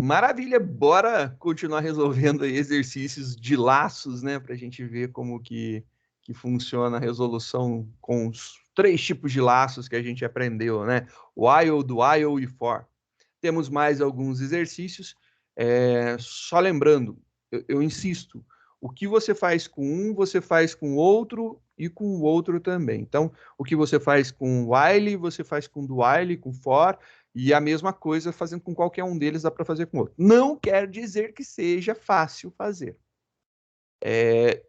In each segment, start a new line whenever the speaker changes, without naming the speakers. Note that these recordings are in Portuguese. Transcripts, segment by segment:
Maravilha, bora continuar resolvendo aí exercícios de laços, né, para a gente ver como que funciona a resolução com os três tipos de laços que a gente aprendeu, né? While, do while e for. Temos mais alguns exercícios. Só lembrando, eu insisto, o que você faz com um, você faz com outro e com o outro também. Então, o que você faz com while, você faz com do while, com for, e a mesma coisa fazendo com qualquer um deles, dá para fazer com outro. Não quer dizer que seja fácil fazer.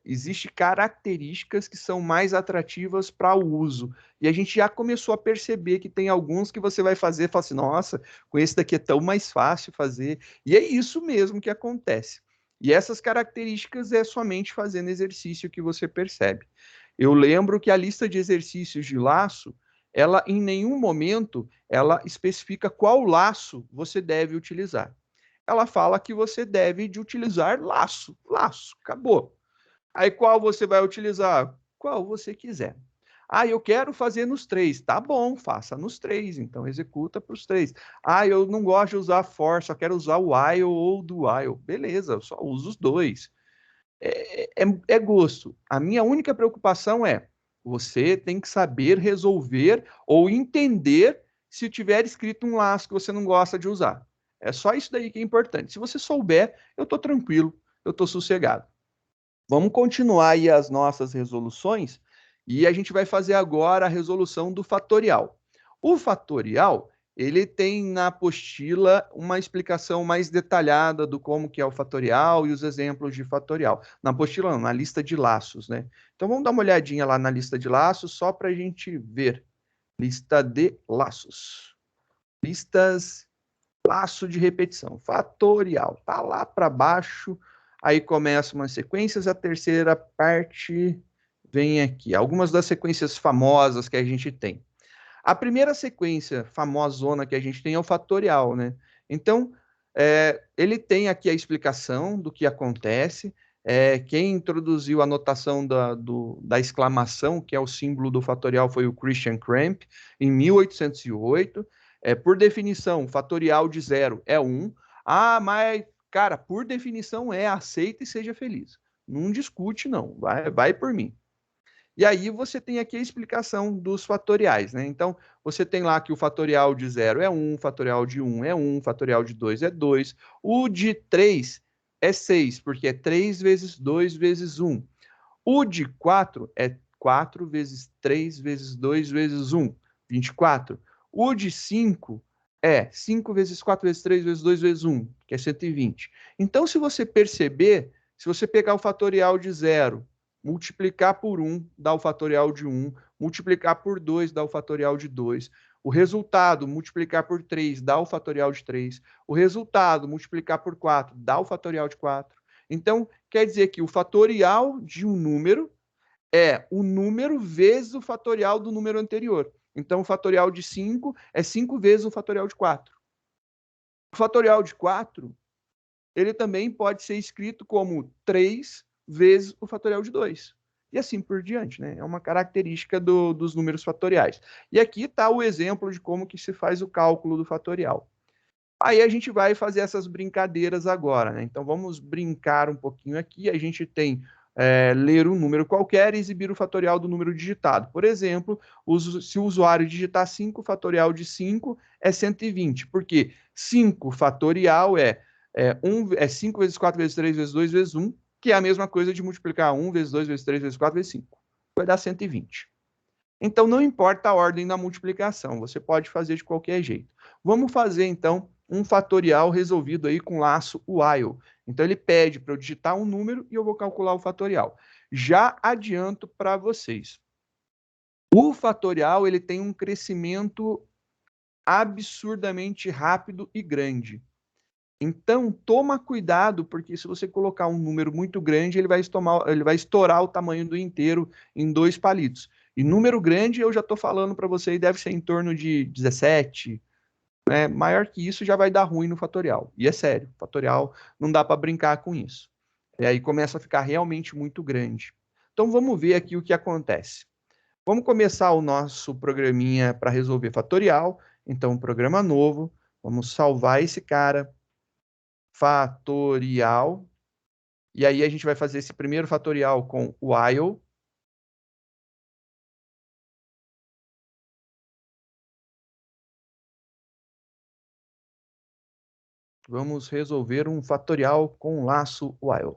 Existem características que são mais atrativas para o uso. E a gente já começou a perceber que tem alguns que você vai fazer e fala assim, nossa, com esse daqui é tão mais fácil fazer. E é isso mesmo que acontece. E essas características é somente fazendo exercício que você percebe. Eu lembro que a lista de exercícios de laço, ela em nenhum momento ela especifica qual laço você deve utilizar. Ela fala que você deve de utilizar laço, laço, acabou. Aí qual você vai utilizar? Qual você quiser. Ah, eu quero fazer nos três. Tá bom, faça nos três. Então executa para os três. Ah, eu não gosto de usar for, só quero usar o while ou do while. Beleza, eu só uso os dois. É gosto. A minha única preocupação é você tem que saber resolver ou entender se tiver escrito um laço que você não gosta de usar. É só isso daí que é importante. Se você souber, eu estou tranquilo, eu estou sossegado. Vamos continuar aí as nossas resoluções e a gente vai fazer agora a resolução do fatorial. O fatorial, ele tem na apostila uma explicação mais detalhada do como que é o fatorial e os exemplos de fatorial. Na apostila não, na lista de laços, né? Então vamos dar uma olhadinha lá na lista de laços só para a gente ver. Lista de laços. Listas, laço de repetição. Fatorial. Tá lá para baixo. Aí começam umas sequências, a terceira parte vem aqui. Algumas das sequências famosas que a gente tem. A primeira sequência famosona que a gente tem é o fatorial, né? Então, ele tem aqui a explicação do que acontece. Quem introduziu a notação da exclamação, que é o símbolo do fatorial, foi o Christian Kramp, em 1808. Por definição, fatorial de zero é 1. Ah, mas, cara, por definição aceita e seja feliz. Não discute, não. Vai por mim. E aí você tem aqui a explicação dos fatoriais, né? Então, você tem lá que o fatorial de 0 é 1, fatorial de 1 é 1, fatorial de 2 é 2, o de 3 é 6, porque é 3 vezes 2 vezes 1. O de 4 é 4 vezes 3 vezes 2 vezes 1, 24. O de 5 é 5 vezes 4 vezes 3 vezes 2 vezes 1, que é 120. Então, se você perceber, se você pegar o fatorial de 0, multiplicar por 1, dá o fatorial de 1, multiplicar por 2, dá o fatorial de 2, o resultado, multiplicar por 3, dá o fatorial de 3, o resultado, multiplicar por 4, dá o fatorial de 4. Então, quer dizer que o fatorial de um número é o número vezes o fatorial do número anterior. Então, o fatorial de 5 é 5 vezes o fatorial de 4. O fatorial de 4, ele também pode ser escrito como 3 vezes o fatorial de 2. E assim por diante, né? É uma característica dos números fatoriais. E aqui está o exemplo de como que se faz o cálculo do fatorial. Aí a gente vai fazer essas brincadeiras agora, né? Então vamos brincar um pouquinho aqui. A gente tem ler um número qualquer e exibir o fatorial do número digitado. Por exemplo, se o usuário digitar 5, o fatorial de 5 é 120, porque 5 fatorial é 5 vezes 4 vezes 3 vezes 2 vezes 1, que é a mesma coisa de multiplicar 1 vezes 2 vezes 3 vezes 4 vezes 5. Vai dar 120. Então, não importa a ordem da multiplicação, você pode fazer de qualquer jeito. Vamos fazer, então, um fatorial resolvido aí com laço while. Então, ele pede para eu digitar um número e eu vou calcular o fatorial. Já adianto para vocês. O fatorial ele tem um crescimento absurdamente rápido e grande. Então, toma cuidado, porque se você colocar um número muito grande, ele vai estourar o tamanho do inteiro em 2 palitos. E número grande, eu já estou falando para você, deve ser em torno de 17, né? Maior que isso já vai dar ruim no fatorial. E é sério, fatorial não dá para brincar com isso. E aí começa a ficar realmente muito grande. Então, vamos ver aqui o que acontece. Vamos começar o nosso programinha para resolver fatorial. Então, um programa novo. Vamos salvar esse cara. fatorial. E aí a gente vai fazer esse primeiro fatorial com while. Vamos resolver um fatorial com laço while.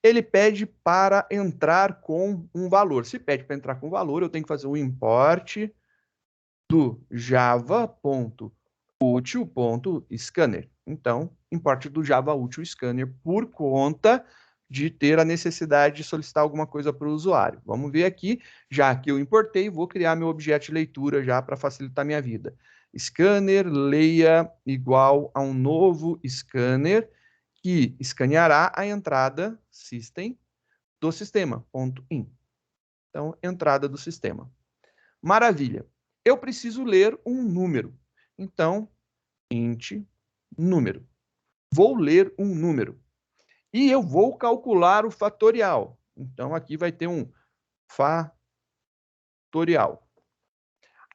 Ele pede para entrar com um valor. Se pede para entrar com valor, eu tenho que fazer o import do java.util.scanner. Então, import do Java Util Scanner por conta de ter a necessidade de solicitar alguma coisa para o usuário. Vamos ver aqui, já que eu importei, vou criar meu objeto de leitura já para facilitar minha vida. Scanner leia igual a um novo scanner que escaneará a entrada system do sistema, .in. Então, entrada do sistema. Maravilha. Eu preciso ler um número. Então, int número. Vou ler um número. E eu vou calcular o fatorial. Então, aqui vai ter um fatorial.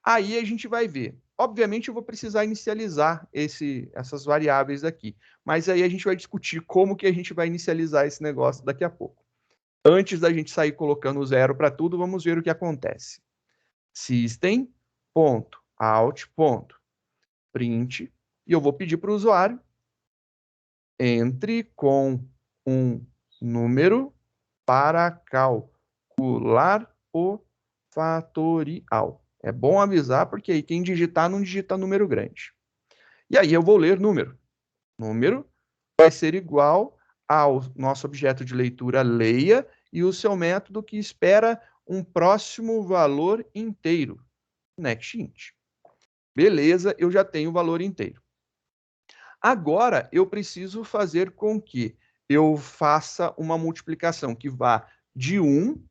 Aí a gente vai ver. Obviamente, eu vou precisar inicializar essas variáveis aqui. Mas aí a gente vai discutir como que a gente vai inicializar esse negócio daqui a pouco. Antes da gente sair colocando zero para tudo, vamos ver o que acontece. System.out.print, e eu vou pedir para o usuário entre com um número para calcular o fatorial. É bom avisar, porque aí quem digitar não digita número grande. E aí eu vou ler número. Número vai ser igual ao nosso objeto de leitura leia e o seu método que espera um próximo valor inteiro. NextInt. Beleza, eu já tenho o valor inteiro. Agora, eu preciso fazer com que eu faça uma multiplicação que vá de 1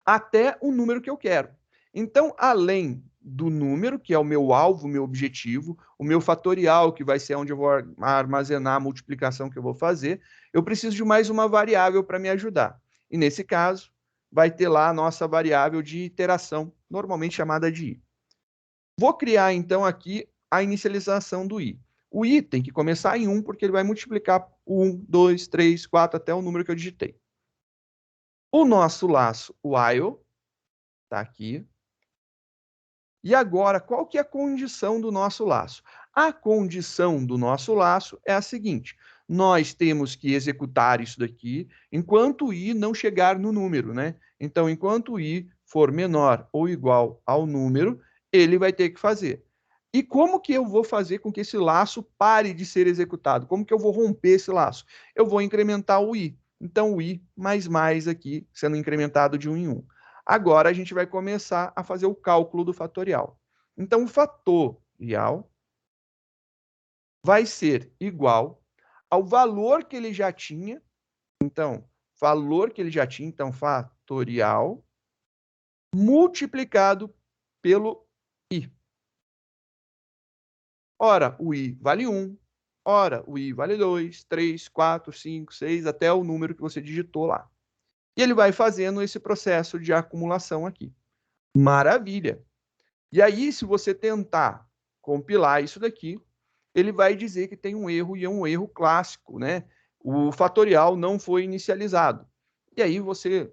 até o número que eu quero. Então, além do número, que é o meu alvo, o meu objetivo, o meu fatorial, que vai ser onde eu vou armazenar a multiplicação que eu vou fazer, eu preciso de mais uma variável para me ajudar. E nesse caso, vai ter lá a nossa variável de iteração, normalmente chamada de i. Vou criar, então, aqui a inicialização do i. O i tem que começar em 1, porque ele vai multiplicar 1, 2, 3, 4, até o número que eu digitei. O nosso laço while está aqui. E agora, qual que é a condição do nosso laço? A condição do nosso laço é a seguinte: nós temos que executar isso daqui enquanto o i não chegar no número, né? Então, enquanto o i for menor ou igual ao número, ele vai ter que fazer. E como que eu vou fazer com que esse laço pare de ser executado? Como que eu vou romper esse laço? Eu vou incrementar o i. Então, o i mais aqui, sendo incrementado de 1 em 1. Agora, a gente vai começar a fazer o cálculo do fatorial. Então, o fatorial vai ser igual ao valor que ele já tinha. Então, valor que ele já tinha, então, fatorial, multiplicado pelo i. Ora, o i vale 1. Ora, o i vale 2, 3, 4, 5, 6, até o número que você digitou lá. E ele vai fazendo esse processo de acumulação aqui. Maravilha! E aí, se você tentar compilar isso daqui, ele vai dizer que tem um erro, e é um erro clássico, né? O fatorial não foi inicializado. E aí você,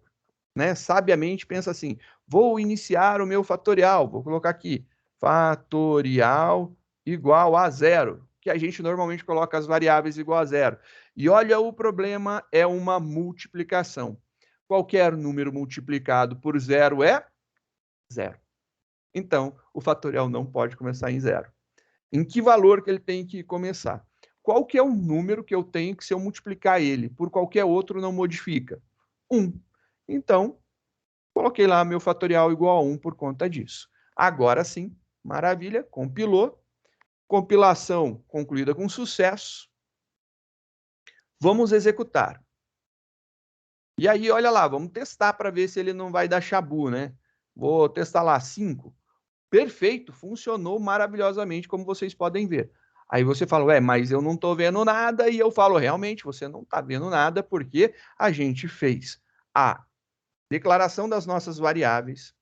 né, sabiamente pensa assim: vou iniciar o meu fatorial, vou colocar aqui, fatorial igual a 0, que a gente normalmente coloca as variáveis igual a 0. E olha, o problema é uma multiplicação. Qualquer número multiplicado por 0 é 0. Então, o fatorial não pode começar em 0. Em que valor que ele tem que começar? Qual que é o número que eu tenho que, se eu multiplicar ele por qualquer outro, não modifica? 1. Então, coloquei lá meu fatorial igual a 1 por conta disso. Agora sim, maravilha, compilou. Compilação concluída com sucesso. Vamos executar. E aí, olha lá, vamos testar para ver se ele não vai dar chabu, né? Vou testar lá 5. Perfeito, funcionou maravilhosamente, como vocês podem ver. Aí você fala, ué, mas eu não estou vendo nada, e eu falo, realmente, você não está vendo nada, porque a gente fez a declaração das nossas variáveis,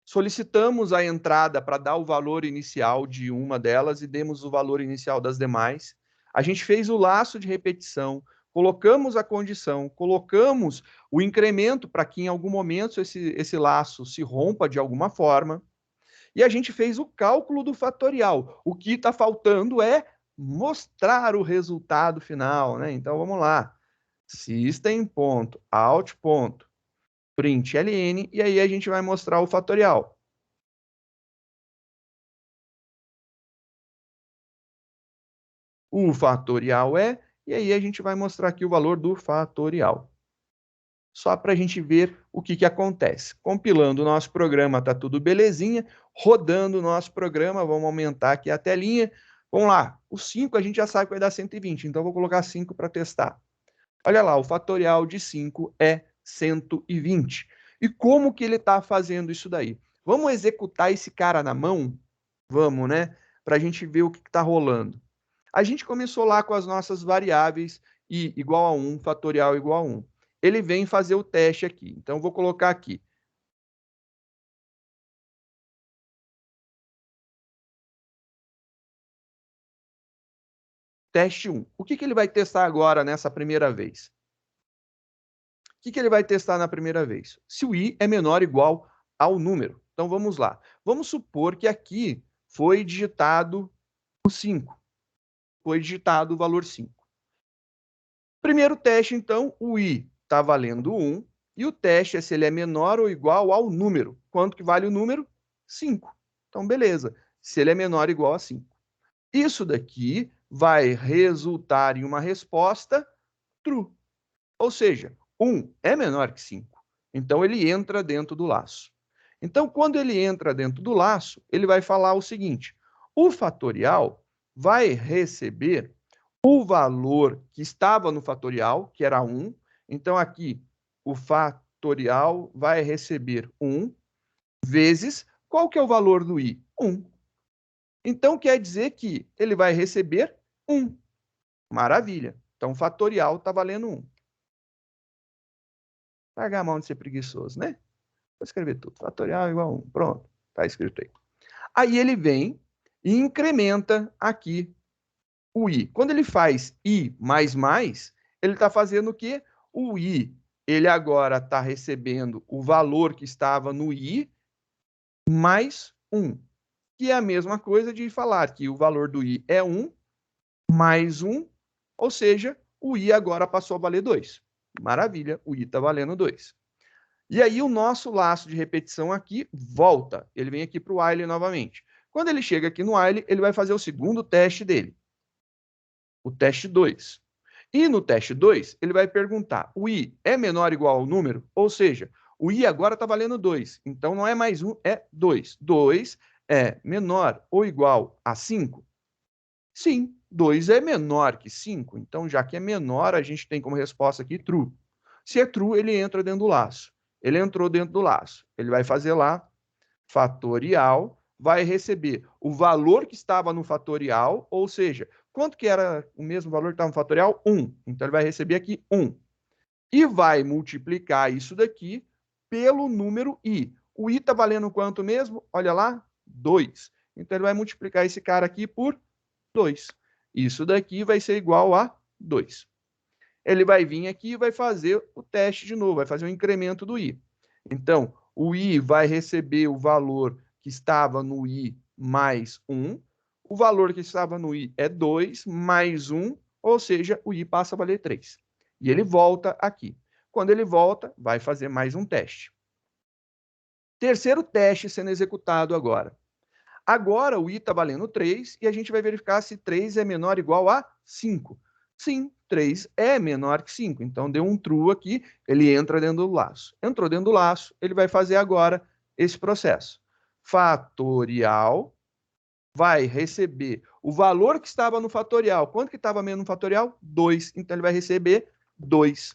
Solicitamos a entrada para dar o valor inicial de uma delas e demos o valor inicial das demais. A gente fez o laço de repetição, colocamos a condição, colocamos o incremento para que em algum momento esse laço se rompa de alguma forma. E a gente fez o cálculo do fatorial. O que está faltando é mostrar o resultado final, né? Então vamos lá. System.out.println, e aí a gente vai mostrar o fatorial. O fatorial é, e aí a gente vai mostrar aqui o valor do fatorial. Só para a gente ver o que acontece. Compilando o nosso programa, tá tudo belezinha. Rodando o nosso programa, vamos aumentar aqui a telinha. Vamos lá, o 5 a gente já sabe que vai dar 120, então vou colocar 5 para testar. Olha lá, o fatorial de 5 é 120. E como que ele está fazendo isso daí? Vamos executar esse cara na mão? Vamos, né? Para a gente ver o que está rolando. A gente começou lá com as nossas variáveis i igual a 1, fatorial igual a 1. Ele vem fazer o teste aqui. Então, vou colocar aqui. Teste 1. O que ele vai testar agora nessa primeira vez? O que ele vai testar na primeira vez? Se o i é menor ou igual ao número. Então, vamos lá. Vamos supor que aqui foi digitado o 5. Foi digitado o valor 5. Primeiro teste, então, o i está valendo 1. E o teste é se ele é menor ou igual ao número. Quanto que vale o número? 5. Então, beleza. Se ele é menor ou igual a 5. Isso daqui vai resultar em uma resposta true. Ou seja, 1 é menor que 5. Então, ele entra dentro do laço. Então, quando ele entra dentro do laço, ele vai falar o seguinte: o fatorial vai receber o valor que estava no fatorial, que era 1. Então, aqui, o fatorial vai receber 1 vezes, qual que é o valor do i? 1. Então, quer dizer que ele vai receber 1. Maravilha. Então, o fatorial está valendo 1. Largar a mão de ser preguiçoso, né? Vou escrever tudo. Fatorial igual a 1. Pronto. Está escrito aí. Aí ele vem e incrementa aqui o i. Quando ele faz i mais, ele está fazendo o quê? O i, ele agora está recebendo o valor que estava no i mais 1. Que é a mesma coisa de falar que o valor do i é 1 mais 1, ou seja, o i agora passou a valer 2. Maravilha, o i está valendo 2. E aí o nosso laço de repetição aqui volta. Ele vem aqui para o while novamente. Quando ele chega aqui no while, ele vai fazer o segundo teste dele. O teste 2. E no teste 2, ele vai perguntar, o i é menor ou igual ao número? Ou seja, o i agora está valendo 2. Então não é mais 1, é 2. 2 é menor ou igual a 5? Sim, 2 é menor que 5. Então, já que é menor, a gente tem como resposta aqui true. Se é true, ele entra dentro do laço. Ele entrou dentro do laço. Ele vai fazer lá fatorial, vai receber o valor que estava no fatorial, ou seja, quanto que era o mesmo valor que estava no fatorial? 1. Então, ele vai receber aqui 1. E vai multiplicar isso daqui pelo número i. O i está valendo quanto mesmo? Olha lá, 2. Então, ele vai multiplicar esse cara aqui por 2. Isso daqui vai ser igual a 2. Ele vai vir aqui e vai fazer o teste de novo, vai fazer o incremento do i. Então, o i vai receber o valor que estava no i mais 1. O valor que estava no i é 2 mais 1, ou seja, o i passa a valer 3. E ele volta aqui. Quando ele volta, vai fazer mais um teste. Terceiro teste sendo executado agora. Agora o i está valendo 3 e a gente vai verificar se 3 é menor ou igual a 5. Sim, 3 é menor que 5. Então, deu um true aqui, ele entra dentro do laço. Entrou dentro do laço, ele vai fazer agora esse processo. Fatorial vai receber o valor que estava no fatorial. Quanto que estava mesmo no fatorial? 2. Então, ele vai receber 2.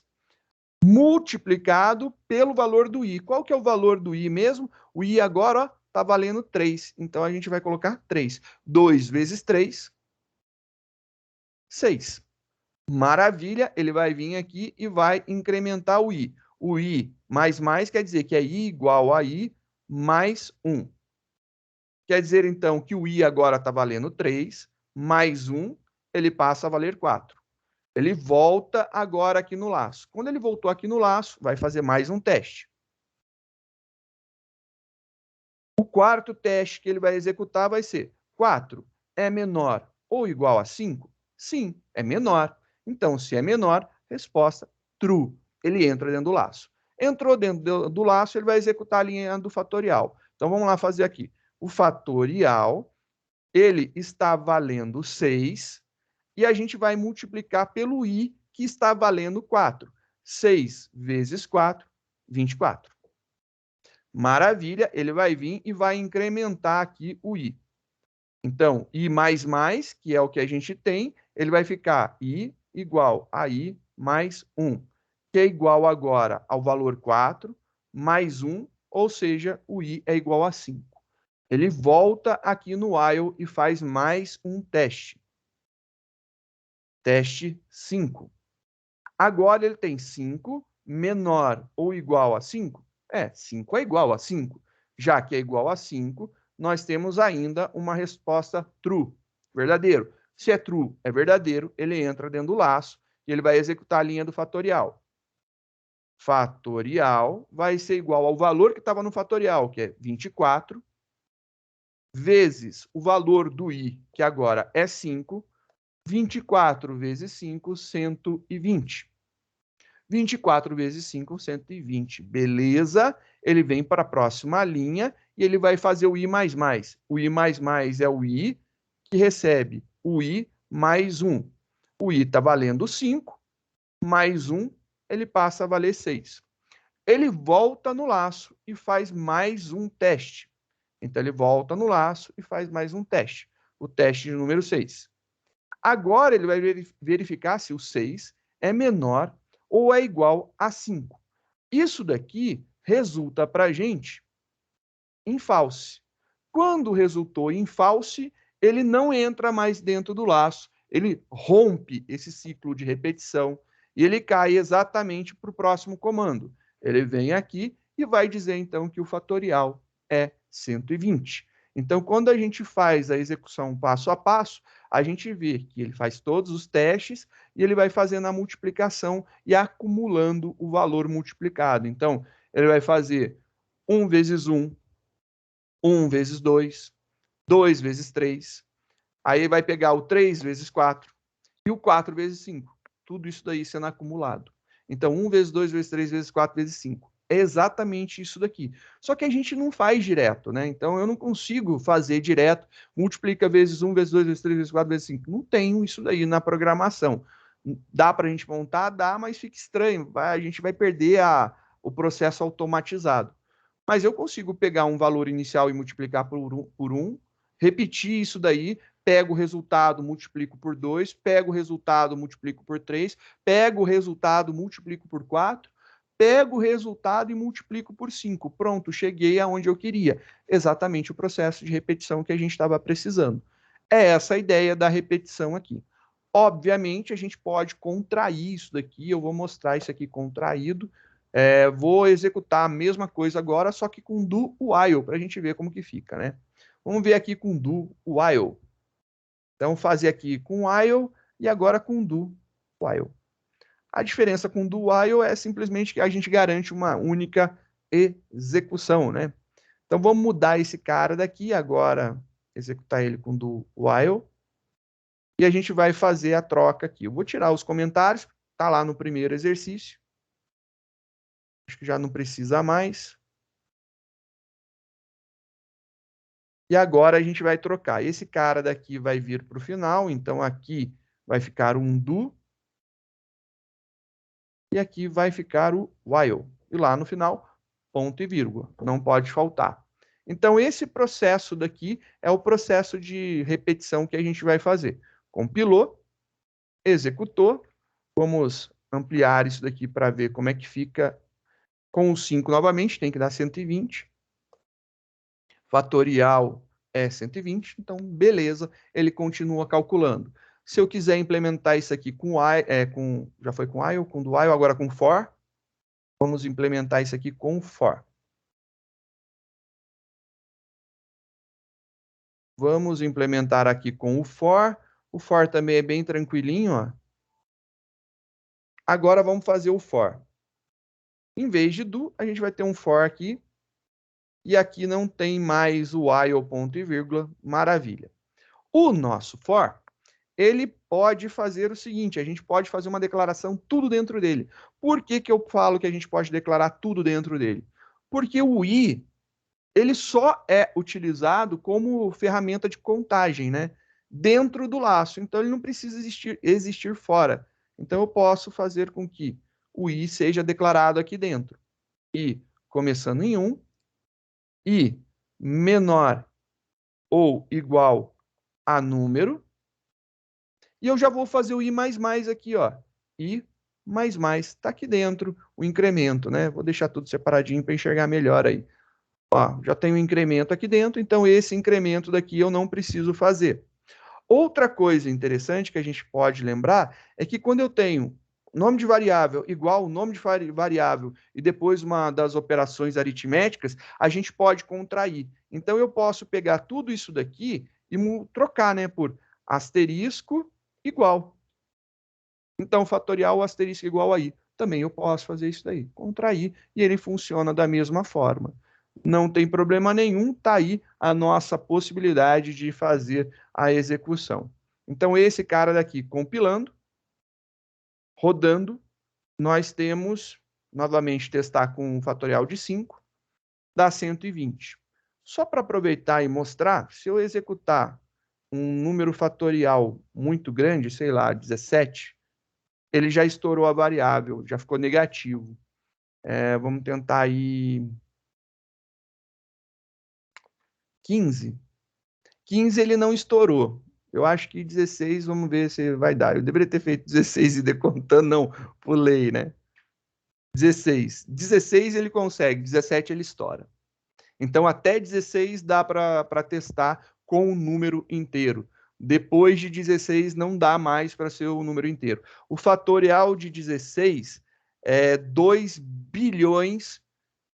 Multiplicado pelo valor do i. Qual que é o valor do i mesmo? O i agora está valendo 3. Então, a gente vai colocar 3. 2 vezes 3, 6. Maravilha, ele vai vir aqui e vai incrementar o i. O i mais quer dizer que é i igual a i mais 1. Quer dizer, então, que o i agora está valendo 3, mais 1, ele passa a valer 4. Ele volta agora aqui no laço. Quando ele voltou aqui no laço, vai fazer mais um teste. O quarto teste que ele vai executar vai ser 4 é menor ou igual a 5? Sim, é menor. Então, se é menor, resposta true. Ele entra dentro do laço. Entrou dentro do laço, ele vai executar a linha do fatorial. Então, vamos lá fazer aqui. O fatorial, ele está valendo 6, e a gente vai multiplicar pelo i, que está valendo 4. 6 vezes 4, 24. Maravilha, ele vai vir e vai incrementar aqui o i. Então, i mais, que é o que a gente tem, ele vai ficar i igual a i mais 1, que é igual agora ao valor 4, mais 1, ou seja, o i é igual a 5. Ele volta aqui no while e faz mais um teste. Teste 5. Agora ele tem 5 menor ou igual a 5? 5 é igual a 5. Já que é igual a 5, nós temos ainda uma resposta true, verdadeiro. Se é true, é verdadeiro, ele entra dentro do laço e ele vai executar a linha do fatorial. Fatorial vai ser igual ao valor que estava no fatorial, que é 24, vezes o valor do i, que agora é 5, 24 vezes 5, 120. 24 vezes 5, 120. Beleza? Ele vem para a próxima linha e ele vai fazer o i mais mais. O i mais mais é o i que recebe o i mais 1. O i está valendo 5, mais 1, ele passa a valer 6. Ele volta no laço e faz mais um teste. Então, ele volta no laço e faz mais um teste. O teste de número 6. Agora, ele vai verificar se o 6 é menor ou é igual a 5. Isso daqui resulta para a gente em false. Quando resultou em false, ele não entra mais dentro do laço, ele rompe esse ciclo de repetição e ele cai exatamente para o próximo comando. Ele vem aqui e vai dizer, então, que o fatorial é 120. Então, quando a gente faz a execução passo a passo, a gente vê que ele faz todos os testes e ele vai fazendo a multiplicação e acumulando o valor multiplicado. Então, ele vai fazer 1 vezes 1, 1 vezes 2, 2 vezes 3. Aí vai pegar o 3 vezes 4 e o 4 vezes 5. Tudo isso daí sendo acumulado. Então, 1 vezes 2 vezes 3 vezes 4 vezes 5. É exatamente isso daqui. Só que a gente não faz direto, né? Então, eu não consigo fazer direto, multiplica vezes 1, vezes 2, vezes 3, vezes 4, vezes 5. Não tenho isso daí na programação. Dá para a gente montar? Dá, mas fica estranho. A gente vai perder o processo automatizado. Mas eu consigo pegar um valor inicial e multiplicar por 1, repetir isso daí, pego o resultado, multiplico por 2, pego o resultado, multiplico por 3, pego o resultado, multiplico por 4, pego o resultado e multiplico por 5. Pronto, cheguei aonde eu queria. Exatamente o processo de repetição que a gente estava precisando. É essa a ideia da repetição aqui. Obviamente, a gente pode contrair isso daqui, eu vou mostrar isso aqui contraído. Vou executar a mesma coisa agora, só que com do while, para a gente ver como que fica, né? Vamos ver aqui com do while. Então, fazer aqui com while e agora com do while. A diferença com do while é simplesmente que a gente garante uma única execução, né? Então, vamos mudar esse cara daqui agora, executar ele com do while. E a gente vai fazer a troca aqui. Eu vou tirar os comentários, tá lá no primeiro exercício. Acho que já não precisa mais. E agora a gente vai trocar. Esse cara daqui vai vir para o final, então aqui vai ficar um do. E aqui vai ficar o while. E lá no final, ponto e vírgula. Não pode faltar. Então, esse processo daqui é o processo de repetição que a gente vai fazer. Compilou, executou. Vamos ampliar isso daqui para ver como é que fica com o 5 novamente. Tem que dar 120. Fatorial é 120, então beleza, ele continua calculando. Se eu quiser implementar isso aqui já foi com while, com do while, agora com for, vamos implementar isso aqui com for. Vamos implementar aqui com o for. O for também é bem tranquilinho, ó. Agora vamos fazer o for. Em vez de do, a gente vai ter um for aqui. E aqui não tem mais o while, ponto e vírgula. Maravilha. O nosso for, ele pode fazer o seguinte, a gente pode fazer uma declaração tudo dentro dele. Por que que eu falo que a gente pode declarar tudo dentro dele? Porque o i, ele só é utilizado como ferramenta de contagem, né? Dentro do laço. Então, ele não precisa existir fora. Então, eu posso fazer com que o i seja declarado aqui dentro. I começando em 1, i menor ou igual a número. E eu já vou fazer o i mais aqui, ó. I mais está aqui dentro o incremento, né? Vou deixar tudo separadinho para enxergar melhor aí. Ó, já tem um incremento aqui dentro, então esse incremento daqui eu não preciso fazer. Outra coisa interessante que a gente pode lembrar é que quando eu tenho nome de variável igual nome de variável e depois uma das operações aritméticas, a gente pode contrair. Então eu posso pegar tudo isso daqui e trocar, né, por asterisco igual. Então, fatorial asterisco igual a i. Também eu posso fazer isso daí, contrair, e ele funciona da mesma forma. Não tem problema nenhum, está aí a nossa possibilidade de fazer a execução. Então, esse cara daqui, compilando, rodando, nós temos, novamente, testar com um fatorial de 5, dá 120. Só para aproveitar e mostrar, se eu executar um número fatorial muito grande, sei lá, 17, ele já estourou a variável, já ficou negativo. Vamos tentar aí 15. 15 ele não estourou. Eu acho que 16, vamos ver se vai dar. Eu deveria ter feito 16 e decontando, não, pulei, né? 16. 16 ele consegue, 17 ele estoura. Então, até 16 dá para testar com o número inteiro. Depois de 16 não dá mais para ser o número inteiro. O fatorial de 16 é 2 bilhões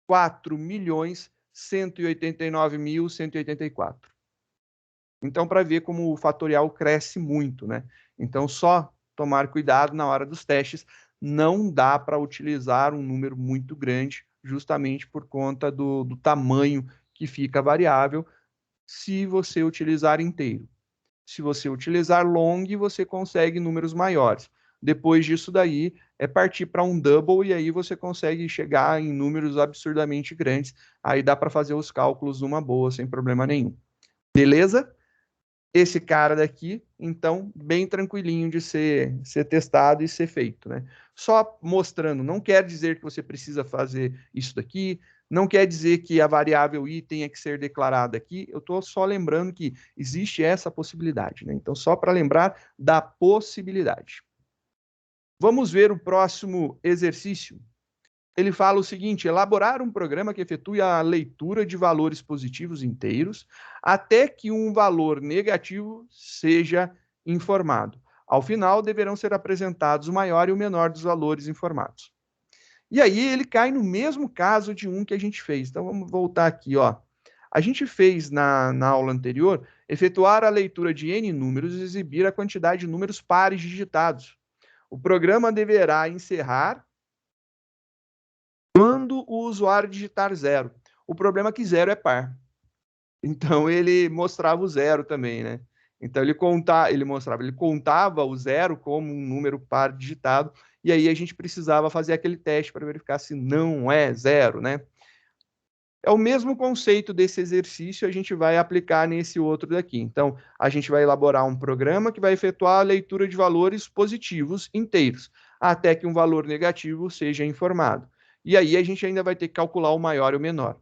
4 milhões 189.184. Então, para ver como o fatorial cresce muito, né? Então, só tomar cuidado na hora dos testes. Não dá para utilizar um número muito grande, justamente por conta do tamanho que fica variável, se você utilizar inteiro. Se você utilizar long, você consegue números maiores. Depois disso daí, é partir para um double e aí você consegue chegar em números absurdamente grandes. Aí dá para fazer os cálculos numa boa, sem problema nenhum. Beleza? Esse cara daqui, então, bem tranquilinho de ser testado e ser feito, né? Só mostrando, não quer dizer que você precisa fazer isso daqui, não quer dizer que a variável i tenha que ser declarada aqui, eu estou só lembrando que existe essa possibilidade, né? Então, só para lembrar da possibilidade. Vamos ver o próximo exercício. Ele fala o seguinte: elaborar um programa que efetue a leitura de valores positivos inteiros até que um valor negativo seja informado. Ao final, deverão ser apresentados o maior e o menor dos valores informados. E aí ele cai no mesmo caso de um que a gente fez. Então vamos voltar aqui, ó. A gente fez na aula anterior efetuar a leitura de n números e exibir a quantidade de números pares digitados. O programa deverá encerrar quando o usuário digitar 0. O problema é que 0 é par. Então ele mostrava o 0 também, né? Então ele contava o 0 como um número par digitado, e aí a gente precisava fazer aquele teste para verificar se não é 0, né? É o mesmo conceito desse exercício, a gente vai aplicar nesse outro daqui. Então, a gente vai elaborar um programa que vai efetuar a leitura de valores positivos inteiros, até que um valor negativo seja informado. E aí a gente ainda vai ter que calcular o maior e o menor.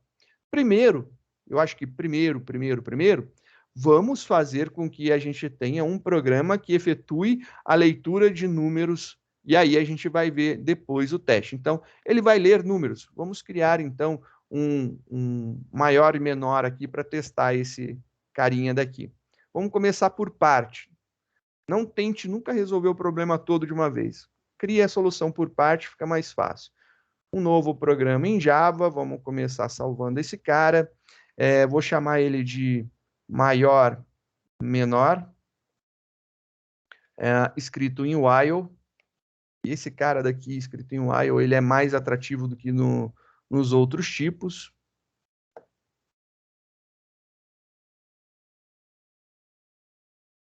Primeiro, eu acho que primeiro, vamos fazer com que a gente tenha um programa que efetue a leitura de números, e aí a gente vai ver depois o teste. Então, ele vai ler números. Vamos criar, então, um maior e menor aqui para testar esse carinha daqui. Vamos começar por parte. Não tente nunca resolver o problema todo de uma vez. Crie a solução por parte, fica mais fácil. Um novo programa em Java, vamos começar salvando esse cara. Vou chamar ele de maior menor, escrito em while. Esse cara daqui, escrito em while, ele é mais atrativo do que nos outros tipos.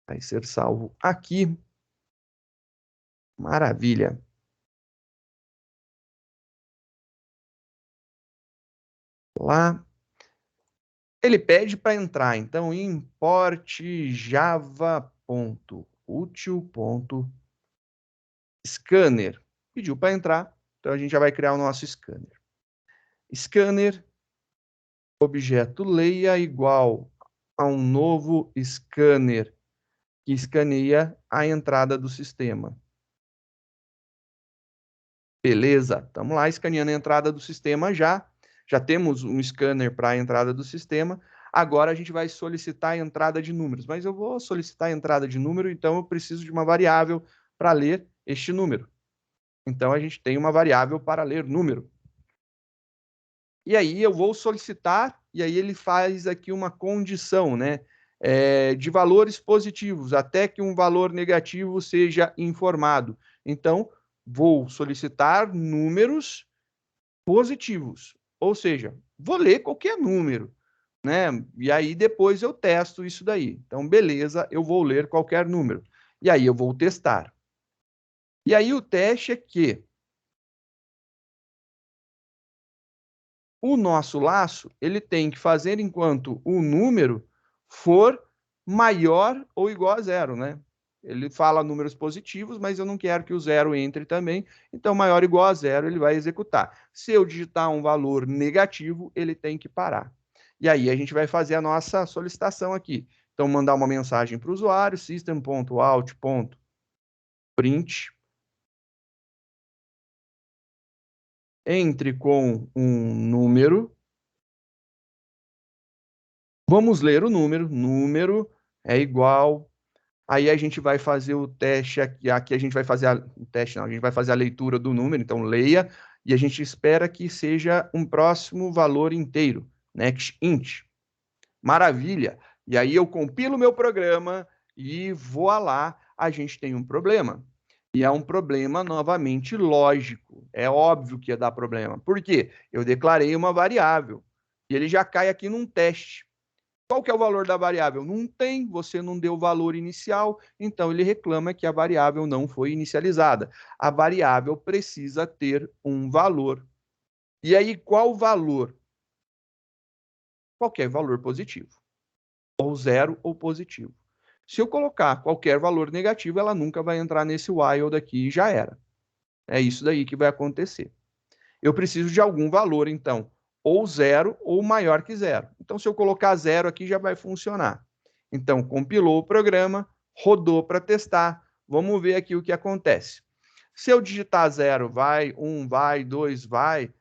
Vai ser salvo aqui. Maravilha. Lá. Ele pede para entrar, então, import java.util.scanner. Pediu para entrar, então a gente já vai criar o nosso scanner. Scanner, objeto leia igual a um novo scanner que escaneia a entrada do sistema. Beleza, estamos lá escaneando a entrada do sistema já. Já temos um scanner para a entrada do sistema. Agora a gente vai solicitar a entrada de números. Mas eu vou solicitar a entrada de número, então eu preciso de uma variável para ler este número. Então a gente tem uma variável para ler número. E aí eu vou solicitar, e aí ele faz aqui uma condição, né? De valores positivos, até que um valor negativo seja informado. Então, vou solicitar números positivos, ou seja, vou ler qualquer número, né? E aí depois eu testo isso daí. Então, beleza, eu vou ler qualquer número. E aí eu vou testar. E aí o teste é que o nosso laço, ele tem que fazer enquanto o número for maior ou igual a zero, né? Ele fala números positivos, mas eu não quero que o zero entre também. Então, maior ou igual a zero, ele vai executar. Se eu digitar um valor negativo, ele tem que parar. E aí a gente vai fazer a nossa solicitação aqui. Então, mandar uma mensagem para o usuário, system.out.print, entre com um número. Vamos ler o número. Número é igual. Aí a gente vai fazer o teste aqui a gente vai fazer o teste, não, a gente vai fazer a leitura do número, então leia, e a gente espera que seja um próximo valor inteiro, next int. Maravilha. E aí eu compilo o meu programa e vou lá, a gente tem um problema. E é um problema, novamente, lógico. É óbvio que ia dar problema. Por quê? Eu declarei uma variável. E ele já cai aqui num teste. Qual que é o valor da variável? Não tem, você não deu o valor inicial, então ele reclama que a variável não foi inicializada. A variável precisa ter um valor. E aí, qual valor? Qualquer valor positivo. Ou zero ou positivo. Se eu colocar qualquer valor negativo, ela nunca vai entrar nesse while daqui e já era. É isso daí que vai acontecer. Eu preciso de algum valor, então, ou zero ou maior que zero. Então, se eu colocar zero aqui, já vai funcionar. Então, compilou o programa, rodou para testar. Vamos ver aqui o que acontece. Se eu digitar zero, vai, 1 vai, 2 vai,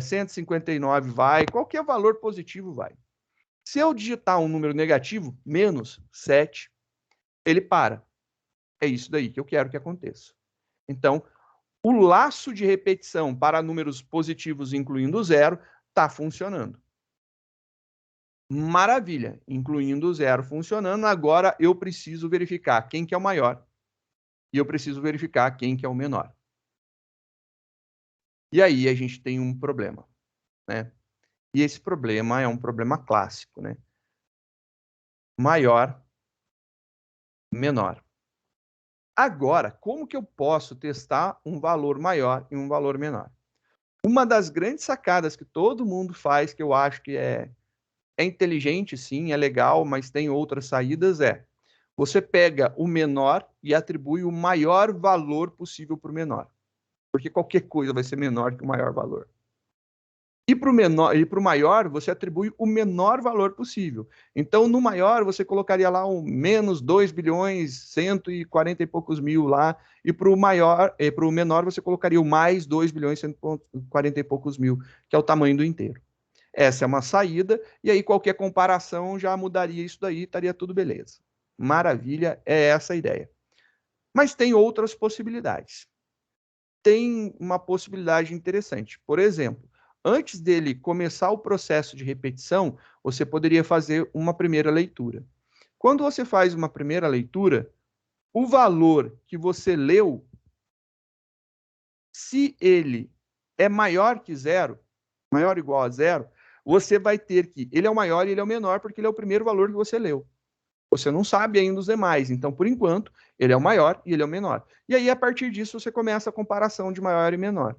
159 vai, qualquer valor positivo vai. Se eu digitar um número negativo, menos 7, ele para. É isso daí que eu quero que aconteça. Então, o laço de repetição para números positivos, incluindo zero, está funcionando. Maravilha, incluindo zero funcionando. Agora eu preciso verificar quem que é o maior e eu preciso verificar quem que é o menor. E aí a gente tem um problema, né? E esse problema é um problema clássico, né? Maior, menor. Agora, como que eu posso testar um valor maior e um valor menor? Uma das grandes sacadas que todo mundo faz, que eu acho que é inteligente, sim, é legal, mas tem outras saídas, você pega o menor e atribui o maior valor possível para o menor. Porque qualquer coisa vai ser menor que o maior valor. E para o menor e para o maior, você atribui o menor valor possível. Então, no maior, você colocaria lá um menos 2 bilhões, 140 e poucos mil lá, e para o maior, para o menor, você colocaria o mais 2 bilhões, 140 e poucos mil, que é o tamanho do inteiro. Essa é uma saída, e aí qualquer comparação já mudaria isso daí, estaria tudo beleza. Maravilha, é essa a ideia. Mas tem outras possibilidades. Tem uma possibilidade interessante. Por exemplo, antes dele começar o processo de repetição, você poderia fazer uma primeira leitura. Quando você faz uma primeira leitura, o valor que você leu, se ele é maior que zero, maior ou igual a zero, você vai ter que... Ele é o maior e ele é o menor, porque ele é o primeiro valor que você leu. Você não sabe ainda os demais. Então, por enquanto, ele é o maior e ele é o menor. E aí, a partir disso, você começa a comparação de maior e menor.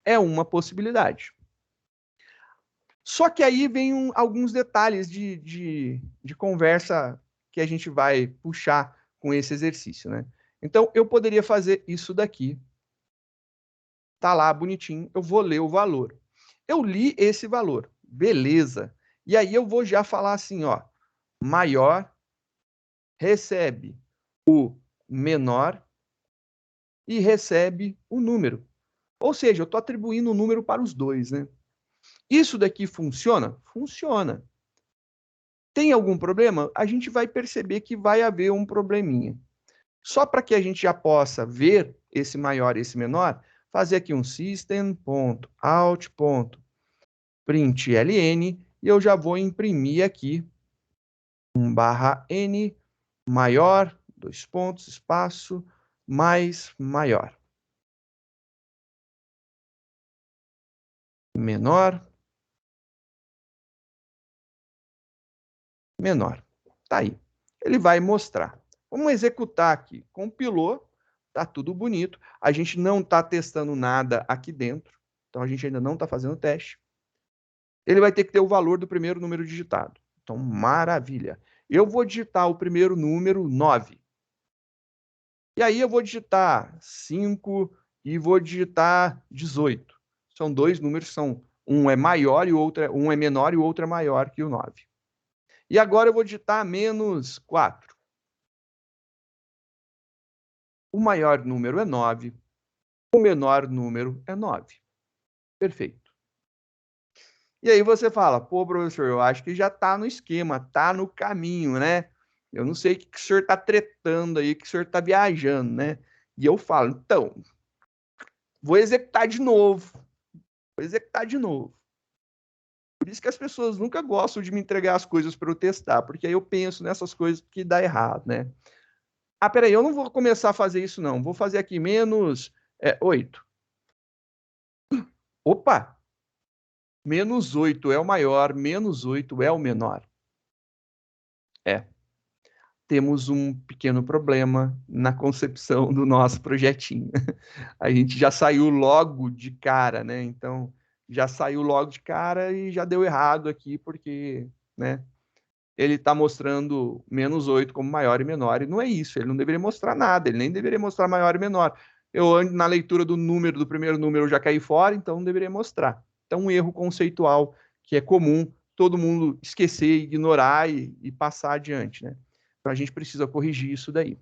É uma possibilidade. Só que aí vem alguns detalhes de conversa que a gente vai puxar com esse exercício, né? Então, eu poderia fazer isso daqui. Tá lá, bonitinho. Eu vou ler o valor. Eu li esse valor. Beleza. E aí eu vou já falar assim, ó. Maior recebe o menor e recebe o número. Ou seja, eu estou atribuindo o número para os dois, né? Isso daqui funciona? Funciona. Tem algum problema? A gente vai perceber que vai haver um probleminha. Só para que a gente já possa ver esse maior e esse menor, fazer aqui um system.out.println e eu já vou imprimir aqui um /n maior, dois pontos, espaço, mais maior. Menor, menor. Tá aí. Ele vai mostrar. Vamos executar aqui. Compilou, tá tudo bonito. A gente não está testando nada aqui dentro, então a gente ainda não está fazendo teste. Ele vai ter que ter o valor do primeiro número digitado. Então, maravilha. Eu vou digitar o primeiro número, 9. E aí eu vou digitar 5 e vou digitar 18. São dois números, um é maior e o outro um é menor e o outro é maior que o 9. E agora eu vou digitar menos 4. O maior número é 9, o menor número é 9. Perfeito. E aí você fala, pô, professor, eu acho que já está no esquema, está no caminho, né? Eu não sei o que o senhor está tretando aí, que o senhor está viajando, né? E eu falo, então, vou executar de novo. Vou executar de novo. Por isso que as pessoas nunca gostam de me entregar as coisas para eu testar, porque aí eu penso nessas coisas que dá errado, né? Ah, peraí, eu não vou começar a fazer isso, não. Vou fazer aqui menos 8. Opa! Menos 8 é o maior, menos 8 é o menor. Temos um pequeno problema na concepção do nosso projetinho. A gente já saiu logo de cara, né? Então, já saiu logo de cara e já deu errado aqui, porque, né? Ele está mostrando menos 8 como maior e menor, e não é isso, ele não deveria mostrar nada, ele nem deveria mostrar maior e menor. Eu, na leitura do número, do primeiro número, eu já caí fora, então não deveria mostrar. Então, um erro conceitual que é comum todo mundo esquecer, ignorar e passar adiante, né? Então, a gente precisa corrigir isso daí.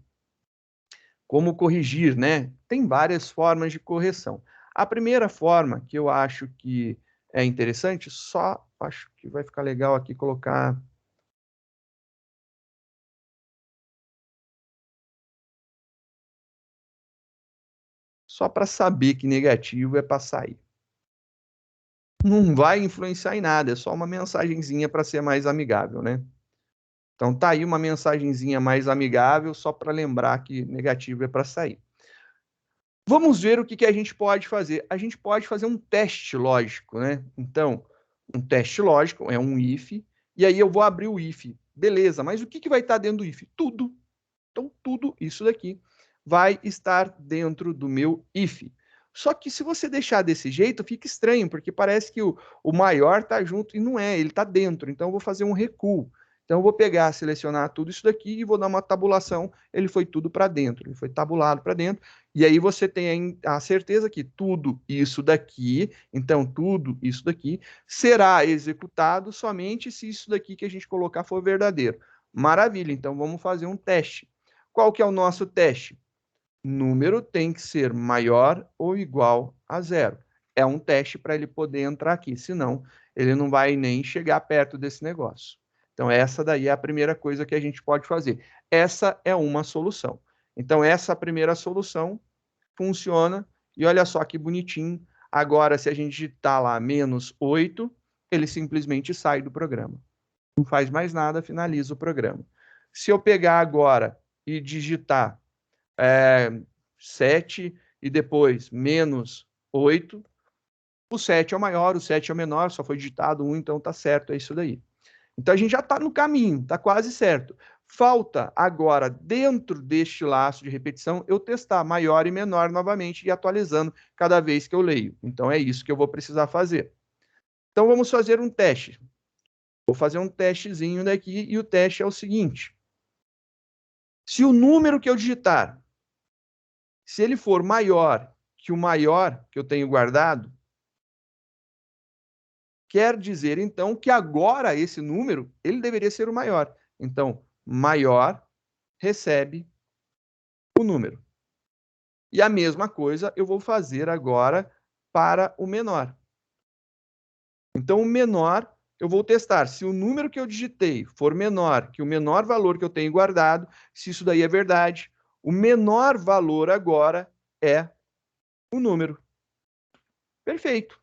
Como corrigir, né? Tem várias formas de correção. A primeira forma, que eu acho que é interessante, só acho que vai ficar legal aqui colocar... Só para saber que negativo é para sair. Não vai influenciar em nada, é só uma mensagenzinha para ser mais amigável, né? Então tá aí uma mensagenzinha mais amigável só para lembrar que negativo é para sair. Vamos ver o que a gente pode fazer. A gente pode fazer um teste lógico, né? Então, um teste lógico é um if, e aí eu vou abrir o if. Beleza, mas o que vai estar dentro do if? Tudo. Então, tudo isso daqui vai estar dentro do meu if. Só que se você deixar desse jeito, fica estranho, porque parece que o maior está junto e não é, ele está dentro. Então, eu vou fazer um recuo. Então, eu vou pegar, selecionar tudo isso daqui e vou dar uma tabulação. Ele foi tudo para dentro, ele foi tabulado para dentro. E aí você tem a certeza que tudo isso daqui, então tudo isso daqui, será executado somente se isso daqui que a gente colocar for verdadeiro. Maravilha, então vamos fazer um teste. Qual que é o nosso teste? Número tem que ser maior ou igual a zero. É um teste para ele poder entrar aqui, senão ele não vai nem chegar perto desse negócio. Então, essa daí é a primeira coisa que a gente pode fazer. Essa é uma solução. Então, essa primeira solução funciona, e olha só que bonitinho. Agora, se a gente digitar lá menos 8, ele simplesmente sai do programa. Não faz mais nada, finaliza o programa. Se eu pegar agora e digitar 7 e depois menos 8, o 7 é o maior, o 7 é o menor, só foi digitado 1, então tá certo, é isso daí. Então a gente já está no caminho, está quase certo. Falta agora, dentro deste laço de repetição, eu testar maior e menor novamente e atualizando cada vez que eu leio. Então é isso que eu vou precisar fazer. Então vamos fazer um teste. Vou fazer um testezinho daqui e o teste é o seguinte. Se o número que eu digitar, se ele for maior que o maior que eu tenho guardado, quer dizer, então, que agora esse número, ele deveria ser o maior. Então, maior recebe o número. E a mesma coisa eu vou fazer agora para o menor. Então, o menor, eu vou testar se o número que eu digitei for menor que o menor valor que eu tenho guardado, se isso daí é verdade. O menor valor agora é o número. Perfeito.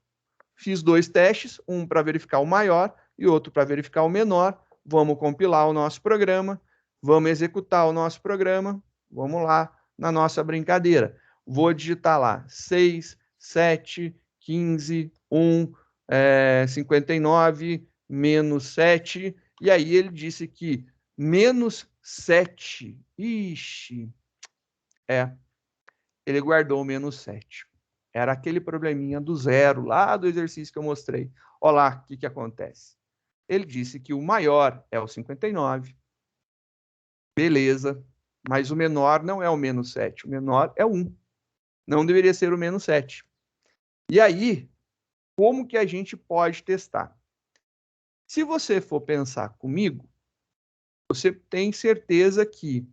Fiz 2 testes, um para verificar o maior e outro para verificar o menor. Vamos compilar o nosso programa, vamos executar o nosso programa. Vamos lá na nossa brincadeira. Vou digitar lá 6, 7, 15, 1, 59, menos 7. E aí ele disse que menos 7. Ixi, ele guardou o menos 7. Era aquele probleminha do zero, lá do exercício que eu mostrei. Olha lá o que acontece. Ele disse que o maior é o 59. Beleza. Mas o menor não é o menos 7. O menor é 1. Não deveria ser o menos 7. E aí, como que a gente pode testar? Se você for pensar comigo, você tem certeza que